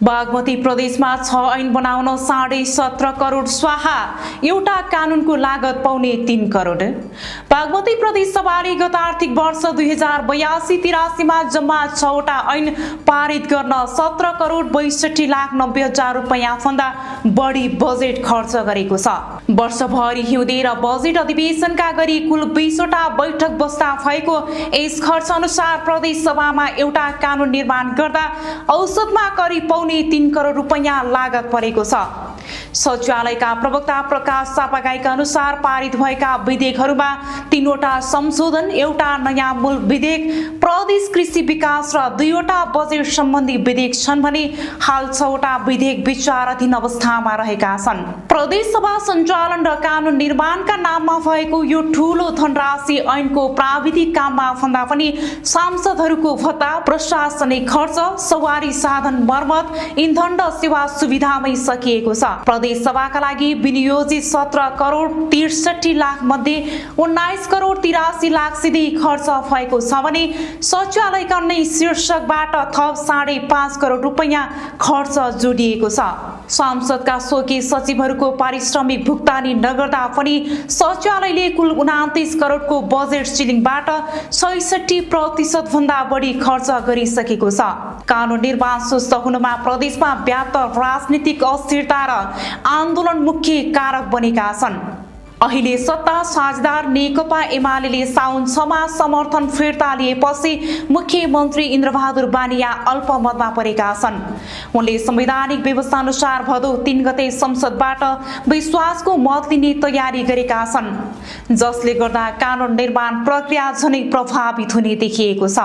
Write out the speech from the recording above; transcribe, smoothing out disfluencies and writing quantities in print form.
बागमती प्रदेशमा 6 ऐन बनाउन 17.5 करोड स्वाहा, एउटा कानूनको लागत पाउने 3 करोड। बागमती प्रदेश सभाले गत आर्थिक वर्ष 2082-83 मा जम्मा 6 वटा ऐन पारित गर्न 17 करोड 62 लाख 90 हजार रुपैयाँ भन्दा बढी बजेट खर्च गरेको छ। वर्षभरि हिउँदे र बजेट अधिवेशनका गरी कुल 20 वटा बैठक बस्दा भएको यस खर्च अनुसार प्रदेश सभामा एउटा कानून निर्माण गर्दा औसतमा करिब 3 करोड रुपैयाँ लागत परेको छ। सचिवालयका प्रवक्ता प्रकाश सापागाईका अनुसार पारित भएका विधेयकहरूमा 3 वटा संशोधन, एउटा नयाँ मूल विधेयक, प्रदेश कृषि विकास र 2 वटा बजेट सम्बन्धी विधेयक छन् भने हाल 6 वटा विधेयक विचाराधीन अवस्थामा रहेका छन्। प्रदेश सभा सञ्चालन र कानून निर्माणका नाममा भएको यो ठूलो धनराशि ऐनको प्राविधिक काममा भन्दा पनि सांसदहरूको भत्ता, प्रशासनिक खर्च, सवारी साधन मर्मत, इन्धन र सेवा सुविधामै सकिएको छ। प्रदेश सभाका लागि विनियोजित 17 करोड 63 लाख मध्ये 19 करोड 83 लाख सिधै खर्च भएको छ भने सचिवालयका नै शीर्षकबाट थप 5.5 करोड रुपैयाँ खर्च जोडिएको छ। सांसदका स्वकीय सचिवहरूको पारिश्रमिक भुक्तानी नगर्दा पनि सचिवालयले कुल 29 करोडको बजेट सिलिङबाट 66% भन्दा बढी खर्च गरिसकेको छ। कानून निर्माण सुस्त हुनुमा प्रदेशमा व्याप्त राजनीतिक अस्थिरता र आन्दोलन मुख्य कारक बनेका छन्। अहिले सत्ता साझेदार नेकपा एमाले साउन 6 मा समर्थन फिर्ता लिएपछि मुख्यमन्त्री इन्द्रबहादुर बानिया अल्पमतमा परेका छन्। उनले संवैधानिक व्यवस्था अनुसार भदौ 3 गते संसदबाट विश्वासको मत लिने तयारी गरेका छन्, जसले गर्दा कानून निर्माण प्रक्रिया झनै प्रभावित हुने देखिएको छ।